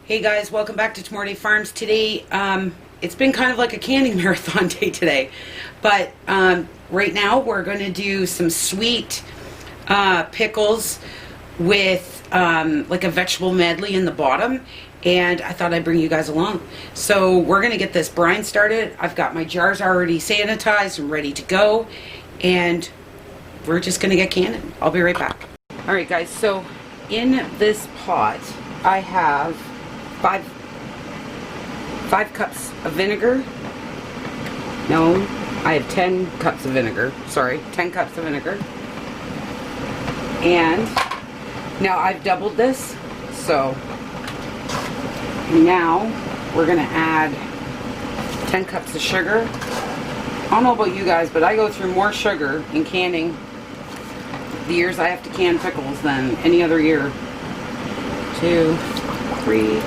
Hey guys, welcome back to Tomorrow Day Farms. Today, it's been kind of like a canning marathon day today, but right now we're going to do some sweet pickles with like a vegetable medley in the bottom, and I thought I'd bring you guys along. So we're going to get this brine started. I've got my jars already sanitized and ready to go, and we're just going to get canning. I'll be right back. Alright guys, so in this pot I have five cups of vinegar. No, I have 10 cups of vinegar. Sorry, 10 cups of vinegar. And now I've doubled this, so now we're gonna add 10 cups of sugar. I don't know about you guys, but I go through more sugar in canning the years I have to can pickles than any other year. 2, 3,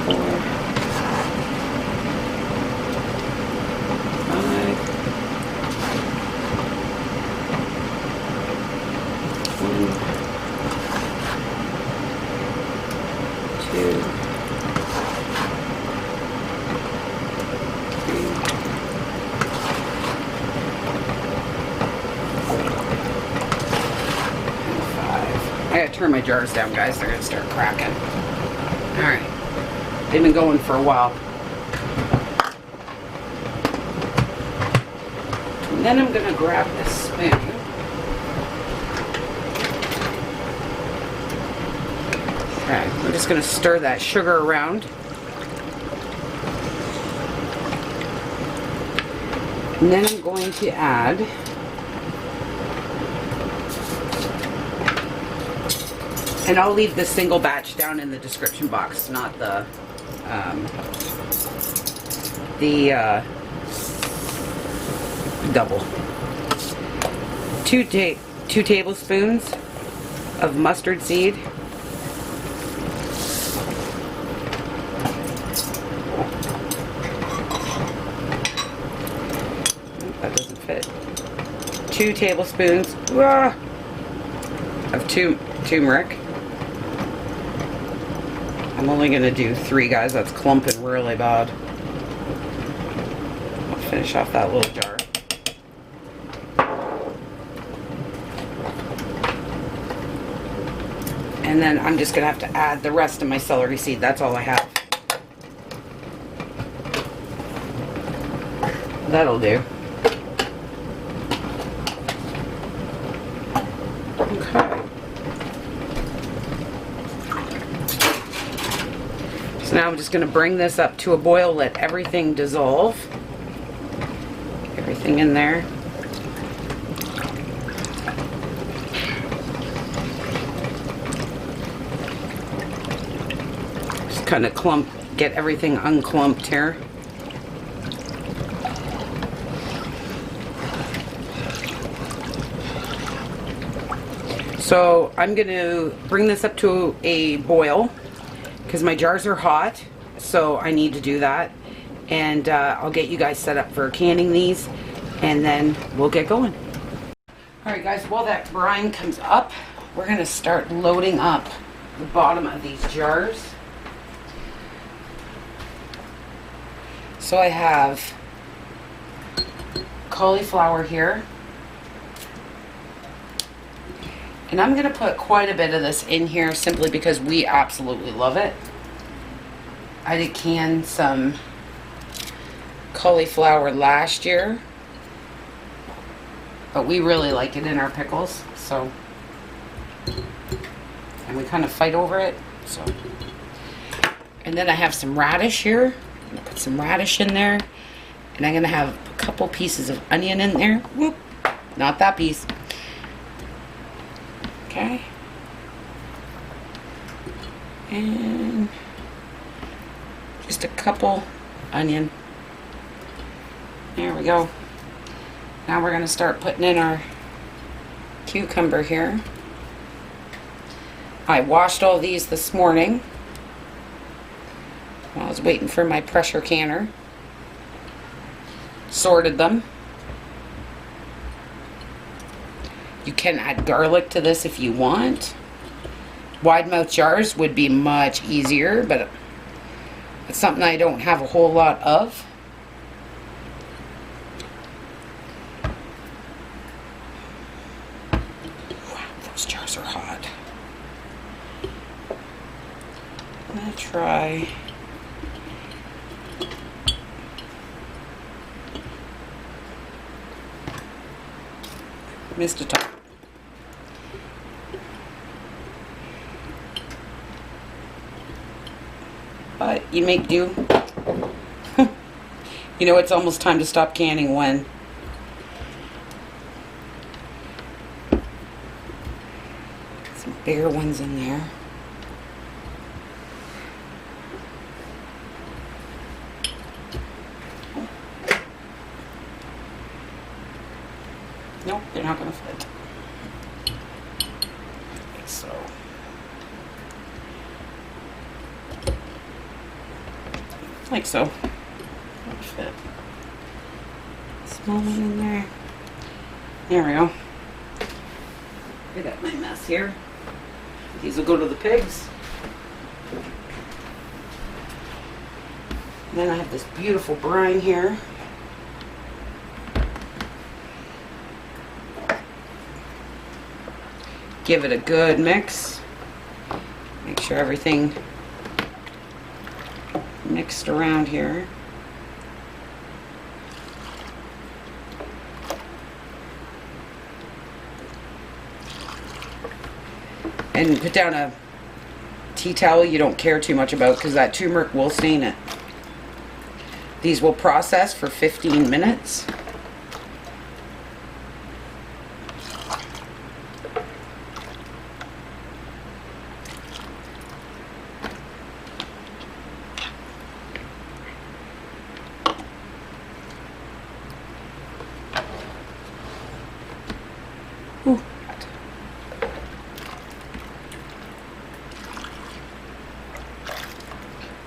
4, 5, 1, 2, 3, I gotta turn my jars down, guys. They're gonna start cracking. Alright. They've been going for a while. And then I'm gonna grab this spoon. Okay, I'm just gonna stir that sugar around. And then I'm going to add and I'll leave the single batch down in the description box, not the double. Two tablespoons of mustard seed. That doesn't fit. 2 tablespoons of turmeric. I'm only going to do 3, guys. That's clumping really bad. I'll finish off that little jar. And then I'm just going to have to add the rest of my celery seed. That's all I have. That'll do. Okay. So now I'm just going to bring this up to a boil, let everything dissolve. Everything in there. Just kind of get everything unclumped here. So I'm going to bring this up to a boil, because my jars are hot, so I need to do that. And I'll get you guys set up for canning these, and then we'll get going. Alright guys, while that brine comes up, we're going to start loading up the bottom of these jars. So I have cauliflower here. And I'm going to put quite a bit of this in here simply because we absolutely love it. I did can some cauliflower last year, but we really like it in our pickles, so, and we kind of fight over it, so. And then I have some radish here. I'm going to put some radish in there, and I'm going to have a couple pieces of onion in there. Whoop, not that piece. Okay, and just a couple onion. There we go. Now we're going to start putting in our cucumber here. I washed all these this morning while I was waiting for my pressure canner. Sorted them. You can add garlic to this if you want. Wide mouth jars would be much easier, but it's something I don't have a whole lot of. Wow, those jars are hot. I'm gonna try missed a top. But you make do. You know, it's almost time to stop canning when some bigger ones in there. Nope, they're not going to fit. So, like so. That'll fit. Small one in there. There we go. I got my mess here. These will go to the pigs. And then I have this beautiful brine here. Give it a good mix. Make sure everything mixed around here. And put down a tea towel you don't care too much about, because that turmeric will stain it. These will process for 15 minutes. Ooh.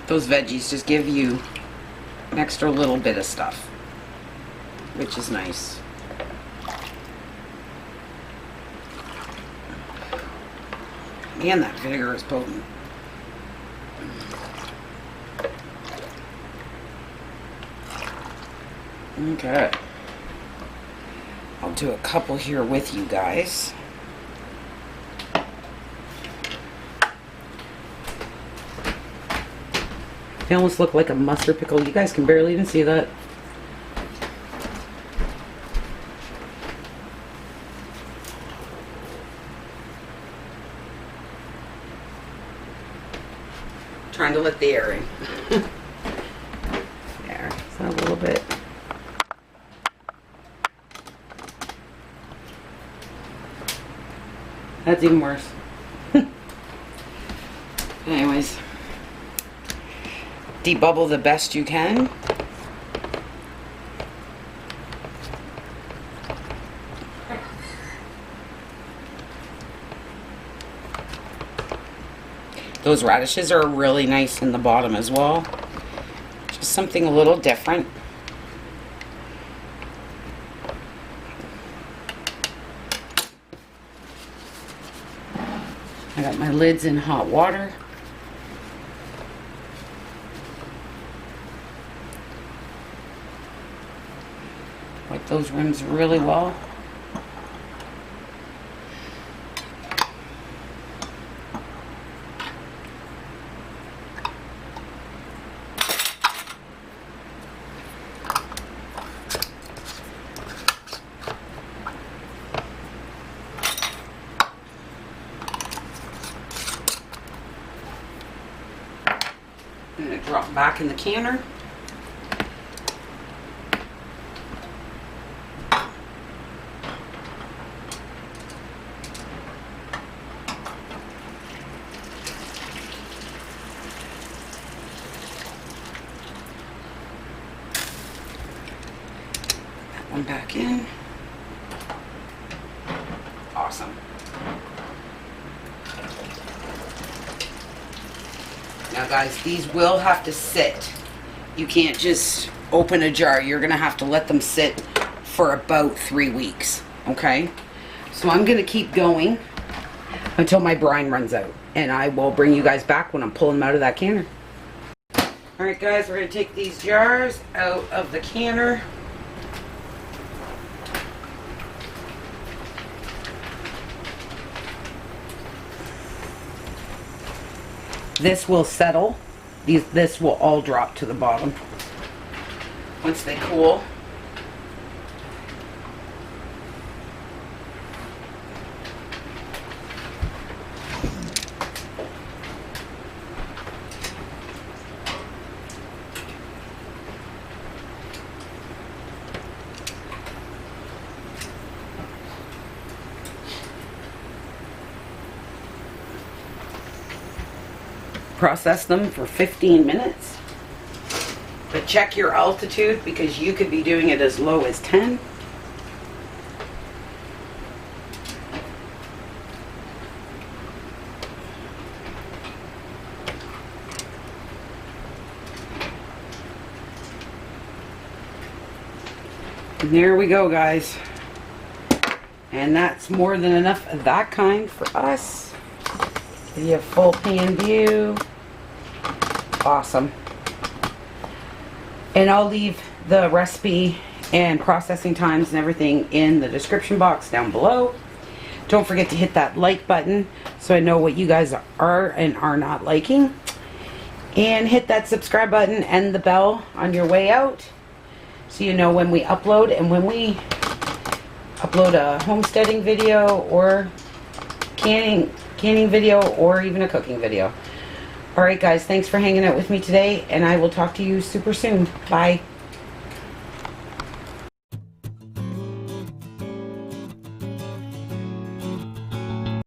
Those veggies just give you an extra little bit of stuff, which is nice. Man, that vinegar is potent. Okay. I'll do a couple here with you guys. They almost look like a mustard pickle. You guys can barely even see that. Trying to let the air in. There, so a little bit. That's even worse. Anyways, debubble the best you can. Those radishes are really nice in the bottom as well. Just something a little different. I got my lids in hot water. Wipe those rims really well. I'm going to drop back in the canner. That one back in. Awesome. Now guys, these will have to sit. You can't just open a jar. You're going to have to let them sit for about 3 weeks, okay? So I'm going to keep going until my brine runs out. And I will bring you guys back when I'm pulling them out of that canner. Alright guys, we're going to take these jars out of the canner. This will settle. This will all drop to the bottom once they cool. Process them for 15 minutes. But check your altitude because you could be doing it as low as 10. And there we go, guys. And that's more than enough of that kind for us. You have full pan view. Awesome. And I'll leave the recipe and processing times and everything in the description box down below. Don't forget to hit that like button so I know what you guys are and are not liking. And hit that subscribe button and the bell on your way out so you know when we upload, and when we upload a homesteading video or canning video or even a cooking video. Alright guys, thanks for hanging out with me today, and I will talk to you super soon. Bye.